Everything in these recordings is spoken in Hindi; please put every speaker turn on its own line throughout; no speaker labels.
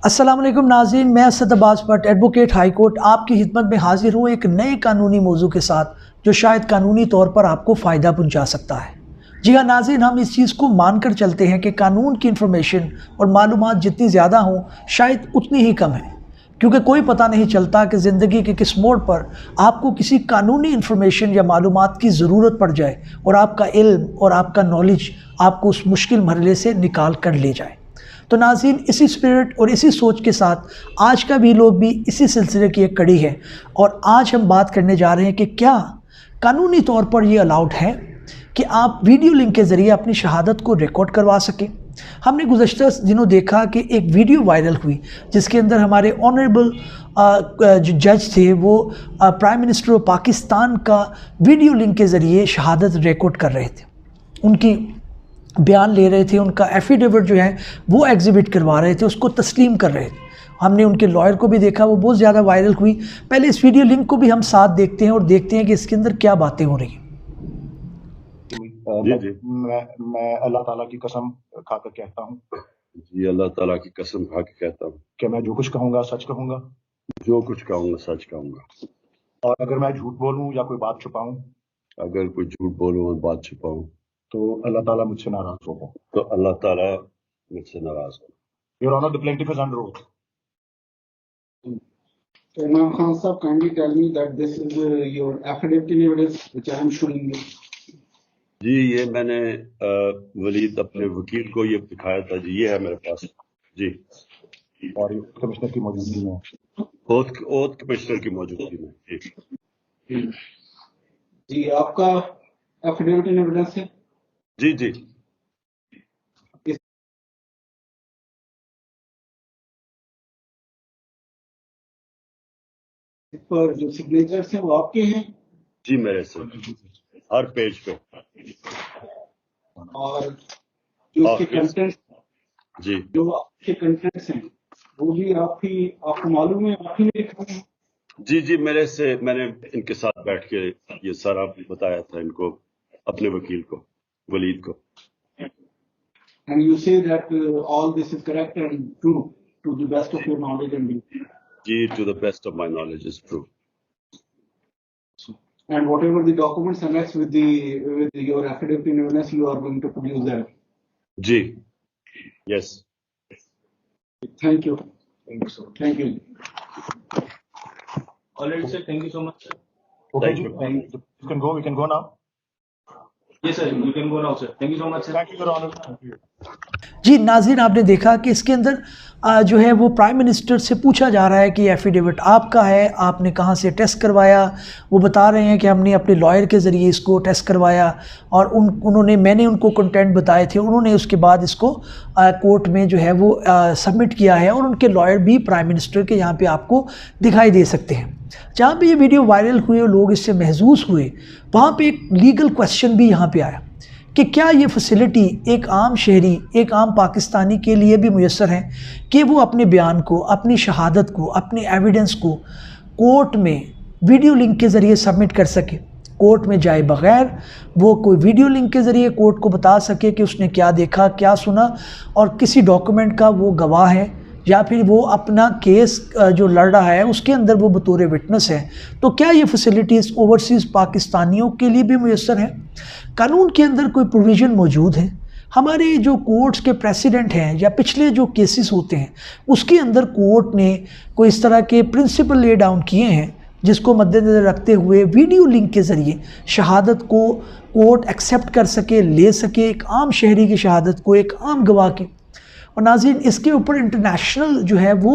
अस्सलाम वालेकुम नाज़रीन, मैं Asad Abbas advocate high court आपकी खिदमत में हाजिर हूँ एक नए कानूनी मौजू के साथ जो शायद कानूनी तौर पर आपको फ़ायदा पहुँचा सकता है। जी हाँ नाज़रीन, हम इस चीज़ को मानकर चलते हैं कि कानून की इन्फॉर्मेशन और मालूमात जितनी ज़्यादा हों शायद उतनी ही कम है, क्योंकि कोई पता नहीं चलता कि ज़िंदगी के किस मोड़ पर आपको किसी कानूनी इन्फॉर्मेशन या मालूमात की ज़रूरत पड़ जाए और आपका इल्म और आपका नॉलेज आपको उस मुश्किल मरहले से निकाल कर ले जाए। तो नाज़रीन, इसी स्पिरिट और इसी सोच के साथ आज का भी लोग भी इसी सिलसिले की एक कड़ी है और आज हम बात करने जा रहे हैं कि क्या कानूनी तौर पर ये अलाउड है कि आप वीडियो लिंक के ज़रिए अपनी शहादत को रिकॉर्ड करवा सकें। हमने गुज़श्ता दिनों देखा कि एक वीडियो वायरल हुई जिसके अंदर हमारे ऑनरेबल जो जज थे वो प्राइम मिनिस्टर ऑफ पाकिस्तान का वीडियो लिंक के ज़रिए शहादत रिकॉर्ड कर रहे थे, उनकी बयान ले रहे थे, उनका एफिडेविट जो है वो एग्जिबिट करवा रहे थे, उसको तस्लीम कर रहे थे। हमने उनके लॉयर को भी देखा, वो बहुत ज़्यादा वायरल हुई। पहले इस वीडियो लिंक को भी हम साथ देखते हैं और देखते हैं कि इसके अंदर क्या बातें हो रही हैं।
मैं अल्लाह ताला की कसम खाकर कहता हूँ।
जी, अल्लाह ताला की कसम खा के कहता हूँ
कि मैं जो कुछ कहूँगा सच कहूँगा,
जो कुछ कहूँगा सच कहूँगा,
और अगर मैं झूठ बोलूँ या कोई बात छुपाऊँ,
अगर कोई झूठ बोलूँ और बात छुपाऊँ
तो अल्लाह ताला मुझसे नाराज होगा।
तो अल्लाह ताला मुझसे नाराज होगा।
Your Honor, the plaintiff is under oath.
Imam Khan sir, kindly tell me that this is your affidavit in evidence which I am showing you.
जी, ये मैंने वलीद अपने वकील को ये दिखाया था जी, ये है मेरे पास जी,
और कमिश्नर की मौजूदगी में,
ओथ कमिश्नर की मौजूदगी में
जी आपका एफिडेविट इन एविडेंस है
जी जी।
इस पर जो सिग्नेचर्स हैं वो आपके हैं
जी, मेरे से हर पेज पे,
और जो उसके कंटेंट्स
जी,
जो आपके कंटेंट्स हैं वो भी आपको मालूम है, आप ही ने लिखा है?
जी जी, मेरे से मैंने इनके साथ बैठ के ये सारा बताया था इनको, अपने वकील को, वलीद को।
And you say that all this is correct and true to the best of your knowledge and belief.
Ji, to the best of my knowledge is true.
And whatever the documents annexed with your affidavit in evidence, you are going to produce that.
Ji, yes.
Thank you.
Thank you, sir.
Thank you.
All right, sir. Thank you so much, sir.
Okay,
Thank you.
You can go. We can go now.
Yes, sir. You can go now, sir. Thank you so much, sir.
Thank you, Your Honor. Thank you.
जी नाज़रीन, आपने देखा कि इसके अंदर जो है वो प्राइम मिनिस्टर से पूछा जा रहा है कि एफिडेविट आपका है, आपने कहाँ से टेस्ट करवाया। वो बता रहे हैं कि हमने अपने लॉयर के ज़रिए इसको टेस्ट करवाया और मैंने उनको कंटेंट बताए थे, उन्होंने उसके बाद इसको कोर्ट में जो है वो सबमिट किया है और उनके लॉयर भी प्राइम मिनिस्टर के यहाँ पे आपको दिखाई दे सकते हैं। जहाँ पे ये वीडियो वायरल हुई और लोग इससे महसूस हुए, वहाँ पे एक लीगल क्वेश्चन भी यहाँ पे आया कि क्या ये फैसिलिटी एक आम शहरी, एक आम पाकिस्तानी के लिए भी मुयस्सर है कि वो अपने बयान को, अपनी शहादत को, अपने एविडेंस को कोर्ट में वीडियो लिंक के ज़रिए सबमिट कर सके, कोर्ट में जाए बग़ैर वो कोई वीडियो लिंक के ज़रिए कोर्ट को बता सके कि उसने क्या देखा, क्या सुना, और किसी डॉक्यूमेंट का वो गवाह है या फिर वो अपना केस जो लड़ रहा है उसके अंदर वो बतौर विटनेस है। तो क्या ये फैसिलिटीज़ ओवरसीज़ पाकिस्तानियों के लिए भी मुयस्सर है? कानून के अंदर कोई प्रोविज़न मौजूद है? हमारे जो कोर्ट्स के प्रेसिडेंट हैं या पिछले जो केसेस होते हैं उसके अंदर कोर्ट ने कोई इस तरह के प्रिंसिपल ले डाउन किए हैं जिसको मद्देनज़र रखते हुए वीडियो लिंक के ज़रिए शहादत को कोर्ट एक्सेप्ट कर सके, ले सके, एक आम शहरी की शहादत को, एक आम गवाह की। और नाज़रीन, इसके ऊपर इंटरनेशनल जो है वो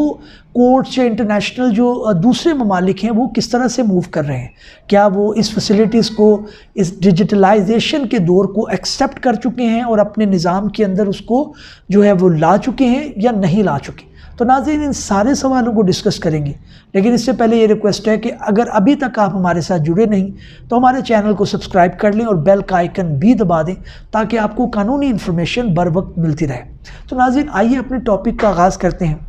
कोर्ट्स या इंटरनेशनल जो दूसरे ममालिक हैं वो किस तरह से मूव कर रहे हैं? क्या वो इस फैसिलिटीज़ को, इस डिजिटलाइजेशन के दौर को एक्सेप्ट कर चुके हैं और अपने निज़ाम के अंदर उसको जो है वो ला चुके हैं या नहीं ला चुके? तो नाज़रीन, इन सारे सवालों को डिस्कस करेंगे, लेकिन इससे पहले ये रिक्वेस्ट है कि अगर अभी तक आप हमारे साथ जुड़े नहीं तो हमारे चैनल को सब्सक्राइब कर लें और बेल का आइकन भी दबा दें ताकि आपको कानूनी इन्फॉर्मेशन बर वक्त मिलती रहे। तो नाज़रीन, आइए अपने टॉपिक का आगाज़ करते हैं।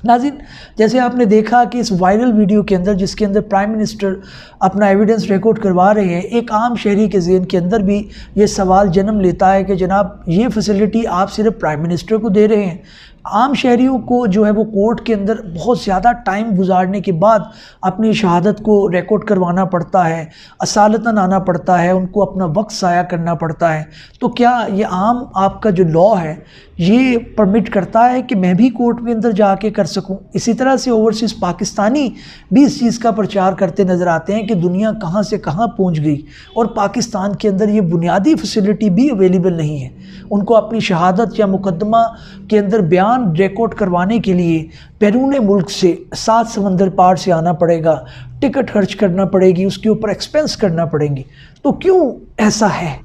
नाज़रीन, जैसे आपने देखा कि इस वायरल वीडियो के अंदर जिसके अंदर प्राइम मिनिस्टर अपना एविडेंस रिकॉर्ड करवा रहे हैं, एक आम शहरी के ज़हन के अंदर भी ये सवाल जन्म लेता है कि जनाब ये फैसिलिटी आप सिर्फ प्राइम मिनिस्टर को दे रहे हैं, आम शहरियों को जो है वो कोर्ट के अंदर बहुत ज़्यादा टाइम गुजारने के बाद अपनी शहादत को रिकॉर्ड करवाना पड़ता है, असालतन आना पड़ता है, उनको अपना वक्त ज़ाया करना पड़ता है। तो क्या ये आम आपका जो लॉ है ये परमिट करता है कि मैं भी कोर्ट में अंदर जाके कर सकूं? इसी तरह से ओवरसीज़ पाकिस्तानी भी इस चीज़ का प्रचार करते नज़र आते हैं कि दुनिया कहां से कहां पहुंच गई और पाकिस्तान के अंदर ये बुनियादी फैसिलिटी भी अवेलेबल नहीं है। उनको अपनी शहादत या मुकदमा के अंदर बयान रिकॉर्ड करवाने के लिए बैरून मुल्क से 7 समंदर पार से आना पड़ेगा, टिकट खर्च करना पड़ेगी, उसके ऊपर एक्सपेंस करना पड़ेंगे। तो क्यों ऐसा है?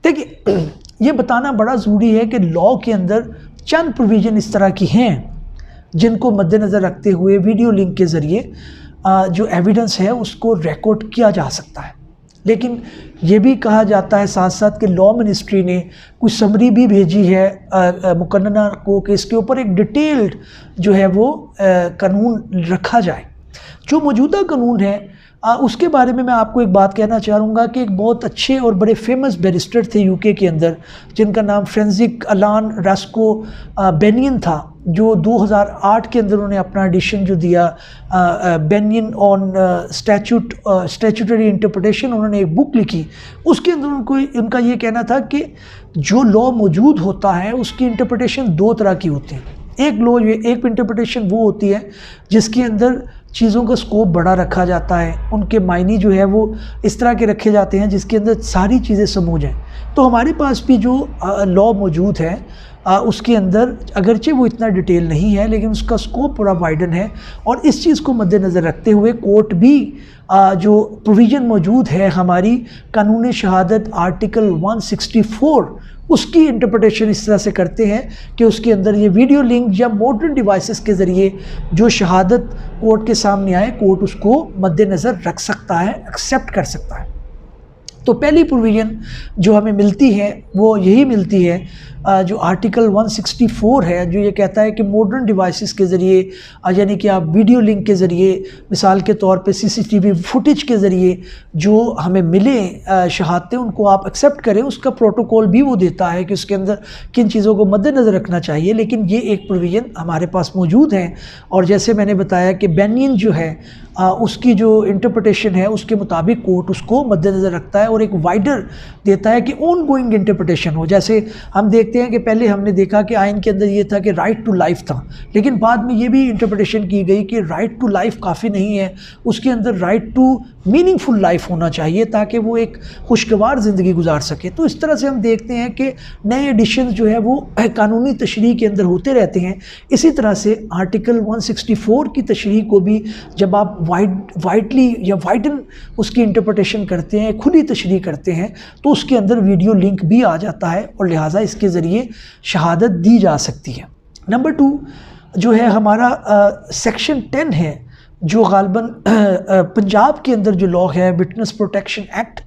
देखिए, ये बताना बड़ा ज़रूरी है कि लॉ के अंदर चंद प्रोविज़न इस तरह की हैं जिनको मद्देनज़र रखते हुए वीडियो लिंक के ज़रिए जो एविडेंस है उसको रिकॉर्ड किया जा सकता है। लेकिन ये भी कहा जाता है साथ साथ कि लॉ मिनिस्ट्री ने कुछ समरी भी भेजी है मुकन्ना को कि इसके ऊपर एक डिटेल्ड जो है वो कानून रखा जाए। जो मौजूदा कानून है उसके बारे में मैं आपको एक बात कहना चाहूँगा कि एक बहुत अच्छे और बड़े फेमस बैरिस्टर थे यूके के अंदर जिनका नाम फ्रेंजिक अलान रास्को बेनियन था, जो 2008 के अंदर उन्होंने अपना एडिशन जो दिया बेनियन ऑन स्टैट्यूटरी इंटरप्रिटेशन, उन्होंने एक बुक लिखी। उसके अंदर उनका ये कहना था कि जो लॉ मौजूद होता है उसकी इंटरप्रिटेशन 2 तरह की होती है। एक इंटरप्रिटेशन वो होती है जिसके अंदर चीज़ों का स्कोप बड़ा रखा जाता है, उनके मायने जो है वो इस तरह के रखे जाते हैं जिसके अंदर सारी चीज़ें समूह जाएँ। तो हमारे पास भी जो लॉ मौजूद है उसके अंदर अगरचे वो इतना डिटेल नहीं है लेकिन उसका स्कोप पूरा वाइडन है। और इस चीज़ को मद्देनज़र रखते हुए कोर्ट भी जो प्रोविज़न मौजूद है हमारी कानून शहादत आर्टिकल 164 उसकी इंटरप्रिटेशन इस तरह से करते हैं कि उसके अंदर ये वीडियो लिंक या मॉडर्न डिवाइसेस के ज़रिए जो शहादत कोर्ट के सामने आए, कोर्ट उसको मद्देनज़र रख सकता है, एक्सेप्ट कर सकता है। तो पहली प्रोविज़न जो हमें मिलती है वो यही मिलती है जो आर्टिकल 164 है, जो ये कहता है कि मॉडर्न डिवाइसेस के ज़रिए यानी कि आप वीडियो लिंक के ज़रिए, मिसाल के तौर पे सीसीटीवी फुटेज के ज़रिए जो हमें मिले शहादतें उनको आप एक्सेप्ट करें। उसका प्रोटोकॉल भी वो देता है कि उसके अंदर किन चीज़ों को मद्देनज़र रखना चाहिए। लेकिन ये एक प्रोविज़न हमारे पास मौजूद है और जैसे मैंने बताया कि बेनियन जो है उसकी जो इंटरप्रिटेशन है उसके मुताबिक कोर्ट उसको मद्देनज़र रखता है और एक वाइडर देता है कि ऑन गोइंग इंटरप्रिटेशन हो। जैसे हम देखते हैं कि पहले हमने देखा कि आइन के अंदर ये था कि राइट टू लाइफ था, लेकिन बाद में ये भी इंटरप्रिटेशन की गई कि राइट टू लाइफ काफ़ी नहीं है, उसके अंदर राइट टू मीनिंगफुल लाइफ होना चाहिए ताकि वो एक खुशगवार ज़िंदगी गुजार सके। तो इस तरह से हम देखते हैं कि नए एडिशन जो है वो कानूनी तशरीह के अंदर होते रहते हैं। इसी तरह से आर्टिकल 164 की तशरीह को भी जब आप वाइडली या वाइडन उसकी इंटरप्रिटेशन करते हैं, खुली तशरीह करते हैं, तो उसके अंदर वीडियो लिंक भी आ जाता है और लिहाजा इसके ज़रिए शहादत दी जा सकती है। नंबर 2 जो है हमारा सेक्शन 10 है जो गालबन पंजाब के अंदर जो लॉ है विटनेस प्रोटेक्शन एक्ट,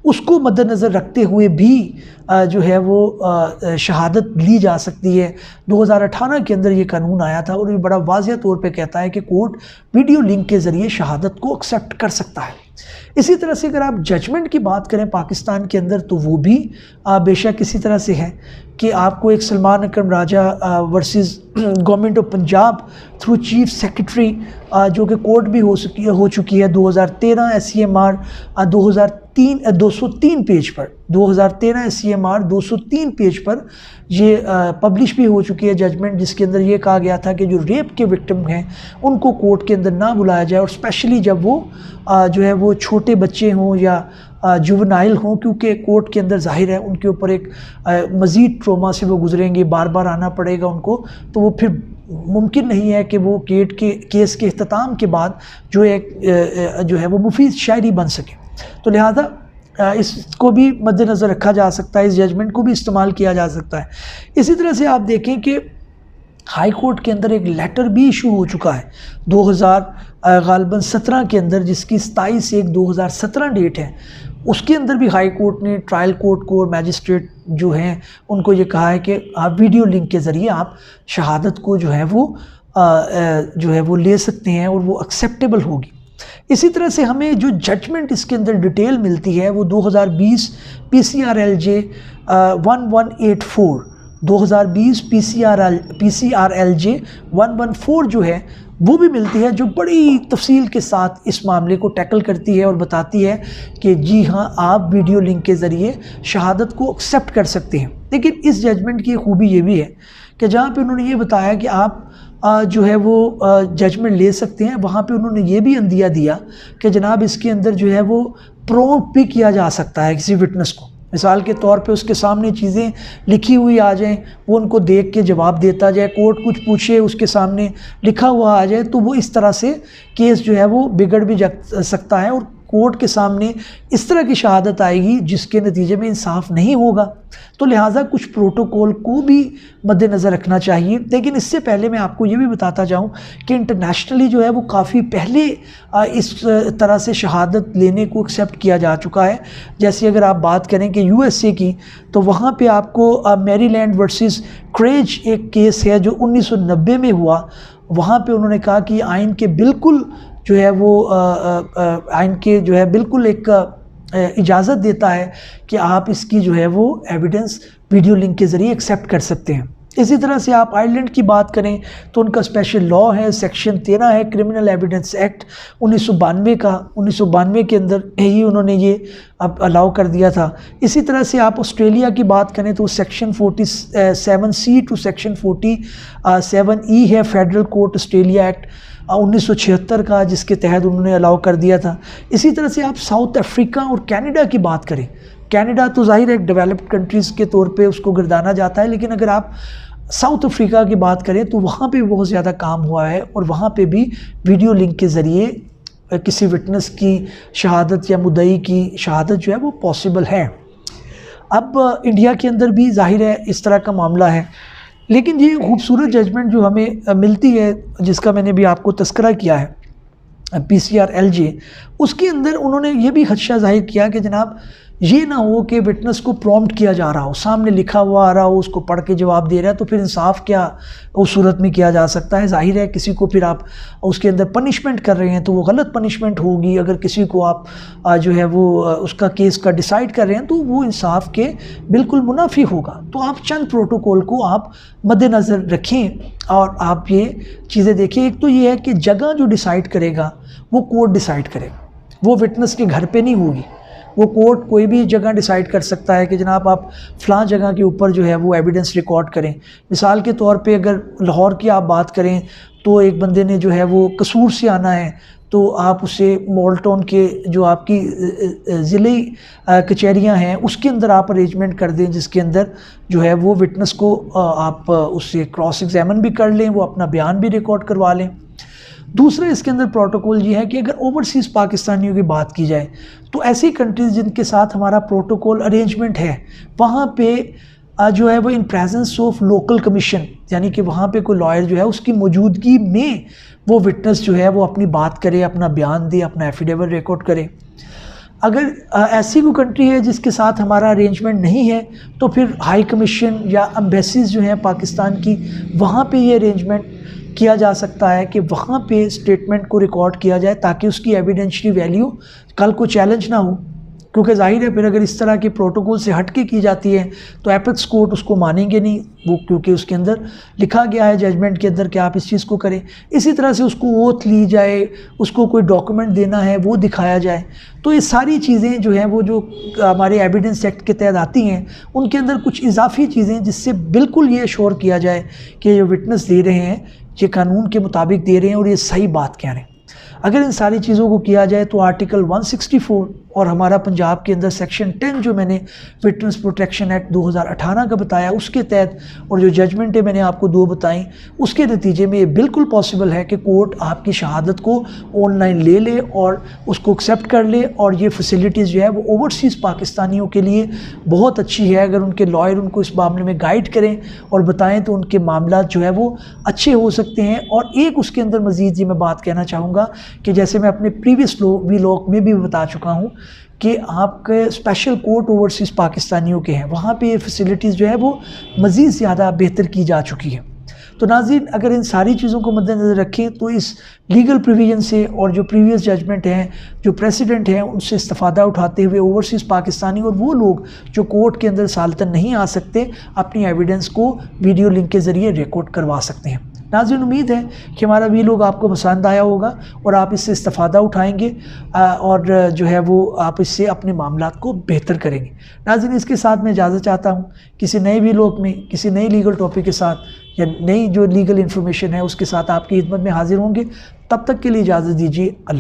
उसको मद्देनज़र रखते हुए भी जो है वो शहादत ली जा सकती है। 2018 के अंदर ये कानून आया था और ये बड़ा वाज़िह तौर पे कहता है कि कोर्ट वीडियो लिंक के ज़रिए शहादत को एक्सेप्ट कर सकता है। इसी तरह से अगर आप जजमेंट की बात करें पाकिस्तान के अंदर तो वो भी बेशक इसी तरह से है कि आपको एक Salman Akram Raja versus government of Punjab through chief secretary जो कि कोर्ट भी हो चुकी है 2013 SCMR 203 पेज पर, 2013 SCMR 203 पेज पर ये पब्लिश भी हो चुकी है जजमेंट, जिसके अंदर ये कहा गया था कि जो रेप के विक्टिम हैं उनको कोर्ट के अंदर ना बुलाया जाए और स्पेशली जब वो जो है वो छोटे बच्चे हों या जुवेनाइल हों, क्योंकि कोर्ट के अंदर जाहिर है उनके ऊपर एक मज़ीद ट्रोमा से वो गुजरेंगे, बार बार आना पड़ेगा उनको, तो वो फिर मुमकिन नहीं है कि वो केस के इख्तिताम के बाद जो है वो मुफीद शायरी बन सके। तो लिहाजा इसको भी मद्देनज़र रखा जा सकता है, इस जजमेंट को भी इस्तेमाल किया जा सकता है। इसी तरह से आप देखें कि हाई कोर्ट के अंदर एक लेटर भी इशू हो चुका है 2017 के अंदर, जिसकी 27/1/2017 डेट है। उसके अंदर भी हाई कोर्ट ने ट्रायल कोर्ट को और मैजिस्ट्रेट जो हैं उनको ये कहा है कि आप वीडियो लिंक के ज़रिए आप शहादत को जो है वो ले सकते हैं और वो एक्सेप्टेबल होगी। इसी तरह से हमें जो जजमेंट इसके अंदर डिटेल मिलती है वो 2020 PCRLJ 1184 2020 PCRLJ 114 जो है वो भी मिलती है, जो बड़ी तफसील के साथ इस मामले को टैकल करती है और बताती है कि जी हाँ, आप वीडियो लिंक के ज़रिए शहादत को एक्सेप्ट कर सकते हैं। लेकिन इस जजमेंट की खूबी ये भी है कि जहाँ पे उन्होंने ये बताया कि आप जो है वो जजमेंट ले सकते हैं, वहाँ पे उन्होंने ये भी अंदिया दिया कि जनाब इसके अंदर जो है वो प्रॉम्प्ट भी किया जा सकता है किसी विटनेस को। मिसाल के तौर पे उसके सामने चीज़ें लिखी हुई आ जाएं, वो उनको देख के जवाब देता जाए, कोर्ट कुछ पूछे उसके सामने लिखा हुआ आ जाए, तो वो इस तरह से केस जो है वो बिगड़ भी सकता है और कोर्ट के सामने इस तरह की शहादत आएगी जिसके नतीजे में इंसाफ नहीं होगा। तो लिहाजा कुछ प्रोटोकॉल को भी मद्देनज़र रखना चाहिए। लेकिन इससे पहले मैं आपको ये भी बताता जाऊं कि इंटरनेशनली जो है वो काफ़ी पहले इस तरह से शहादत लेने को एक्सेप्ट किया जा चुका है। जैसे अगर आप बात करें कि USA की, तो वहाँ पे आपको मैरीलैंड वर्सेस क्रेज एक केस है जो 1990 में हुआ। वहाँ पे उन्होंने कहा कि आइन के बिल्कुल जो है वो आइन के जो है बिल्कुल एक इजाज़त देता है कि आप इसकी जो है वो एविडेंस वीडियो लिंक के ज़रिए एक्सेप्ट कर सकते हैं। इसी तरह से आप आयरलैंड की बात करें तो उनका स्पेशल लॉ है, सेक्शन 13 है क्रिमिनल एविडेंस एक्ट 1992 का। 1992 के अंदर ही उन्होंने ये अब अलाउ कर दिया था। इसी तरह से आप ऑस्ट्रेलिया की बात करें तो section 47C to section 47E है फेडरल कोर्ट ऑस्ट्रेलिया एक्ट 1976 का, जिसके तहत उन्होंने अलाउ कर दिया था। इसी तरह से आप साउथ अफ्रीका और कनाडा की बात करें, कनाडा तो ज़ाहिर है एक डेवलप्ड कंट्रीज़ के तौर पे उसको गिरदाना जाता है, लेकिन अगर आप साउथ अफ्रीका की बात करें तो वहाँ पे बहुत ज़्यादा काम हुआ है और वहाँ पे भी वीडियो लिंक के ज़रिए किसी विटनेस की शहादत या मुद्दई की शहादत जो है वो पॉसिबल है। अब इंडिया के अंदर भी ज़ाहिर है इस तरह का मामला है, लेकिन ये खूबसूरत जजमेंट जो हमें मिलती है जिसका मैंने भी आपको तस्करा किया है PCRLJ, उसके अंदर उन्होंने ये भी खदशा जाहिर किया कि जनाब ये ना हो कि विटनेस को प्रॉम्प्ट किया जा रहा हो, सामने लिखा हुआ आ रहा हो, उसको पढ़ के जवाब दे रहा है, तो फिर इंसाफ क्या उस सूरत में किया जा सकता है। जाहिर है किसी को फिर आप उसके अंदर पनिशमेंट कर रहे हैं तो वो गलत पनिशमेंट होगी। अगर किसी को आप जो है वो उसका केस का डिसाइड कर रहे हैं तो वो इंसाफ के बिल्कुल मुनाफी होगा। तो आप चंद प्रोटोकॉल को आप मद्देनज़र रखें और आप ये चीज़ें देखें। एक तो ये है कि जगह जो डिसाइड करेगा वो कोर्ट डिसाइड करेगा, वो विटनेस के घर पे नहीं होगी। वो कोर्ट कोई भी जगह डिसाइड कर सकता है कि जनाब आप फ़लाँ जगह के ऊपर जो है वो एविडेंस रिकॉर्ड करें। मिसाल के तौर पे अगर लाहौर की आप बात करें तो एक बंदे ने जो है वो कसूर से आना है तो आप उसे मॉल्टन के जो आपकी ज़िले कचहरियाँ हैं उसके अंदर आप अरेंजमेंट कर दें, जिसके अंदर जो है वो विटनेस को आप उससे क्रॉस एग्जामिन भी कर लें, वो अपना बयान भी रिकॉर्ड करवा लें। दूसरा इसके अंदर प्रोटोकॉल ये है कि अगर ओवरसीज़ पाकिस्तानियों की बात की जाए तो ऐसी कंट्रीज़ जिनके साथ हमारा प्रोटोकॉल अरेंजमेंट है वहाँ पे जो है वो in presence of local commission, यानी कि वहाँ पे कोई लॉयर जो है उसकी मौजूदगी में वो विटनेस जो है वो अपनी बात करे, अपना बयान दे, अपना एफिडेविट रिकॉर्ड करे। अगर ऐसी कोई कंट्री है जिसके साथ हमारा अरेंजमेंट नहीं है तो फिर हाई कमीशन या एम्बेसीज जो हैं पाकिस्तान की, वहाँ पे ये अरेंजमेंट किया जा सकता है कि वहाँ पे स्टेटमेंट को रिकॉर्ड किया जाए ताकि उसकी एविडेंशियरी वैल्यू कल को चैलेंज ना हो। क्योंकि जाहिर है फिर अगर इस तरह के प्रोटोकॉल से हट के की जाती है तो एपेक्स कोर्ट उसको मानेंगे नहीं, वो क्योंकि उसके अंदर लिखा गया है जजमेंट के अंदर कि आप इस चीज़ को करें। इसी तरह से उसको ओथ ली जाए, उसको कोई डॉक्यूमेंट देना है वो दिखाया जाए। तो ये सारी चीज़ें जो हैं वो जो हमारे एविडेंस एक्ट के तहत आती हैं उनके अंदर कुछ इजाफी चीज़ें जिससे बिल्कुल ये श्योर किया जाए कि ये विटनेस दे रहे हैं ये कानून के मुताबिक दे रहे हैं और ये सही बात कह रहे हैं। अगर इन सारी चीज़ों को किया जाए तो आर्टिकल 164 और हमारा पंजाब के अंदर सेक्शन 10 जो मैंने विटनेस प्रोटेक्शन एक्ट 2018 का बताया उसके तहत और जो जजमेंट है मैंने आपको दो बताई, उसके नतीजे में ये बिल्कुल पॉसिबल है कि कोर्ट आपकी शहादत को ऑनलाइन ले ले और उसको एक्सेप्ट कर ले। और ये फैसिलिटीज़ जो है वो ओवरसीज़ पाकिस्तानियों के लिए बहुत अच्छी है। अगर उनके लॉयर उनको इस मामले में गाइड करें और बताएँ तो उनके मामला जो है वो अच्छे हो सकते हैं। और एक उसके अंदर मज़ीद ये मैं बात कहना चाहूँगा कि जैसे मैं अपने प्रीवियस व्लॉग में भी बता चुका हूँ कि आपके स्पेशल कोर्ट ओवरसीज़ पाकिस्तानियों के हैं, वहाँ पे ये फैसिलिटीज़ जो है वो मज़ीद ज़्यादा बेहतर की जा चुकी है। तो नाज़रीन, अगर इन सारी चीज़ों को मद्देनज़र रखें तो इस लीगल प्रोविजन से और जो प्रीवियस जजमेंट हैं, जो प्रेसिडेंट हैं, उनसे इस्तिफ़ादा उठाते हुए ओवरसीज़ पाकिस्तानी और वो लोग जो कोर्ट के अंदर सालतन नहीं आ सकते अपनी एविडेंस को वीडियो लिंक के ज़रिए रिकॉर्ड करवा सकते हैं। नाज़रीन, उम्मीद है कि हमारा वीलॉग आपको पसंद आया होगा और आप इससे इस्तिफ़ादा उठाएंगे और जो है वो आप इससे अपने मामलात को बेहतर करेंगे। नाज़रीन, इसके साथ मैं इजाज़त चाहता हूँ। किसी नए वीलॉग में किसी नई लीगल टॉपिक के साथ या नई जो लीगल इन्फॉर्मेशन है उसके साथ आपकी खिदमत में हाजिर होंगे। तब तक के लिए इजाज़त दीजिए। अल्लाह।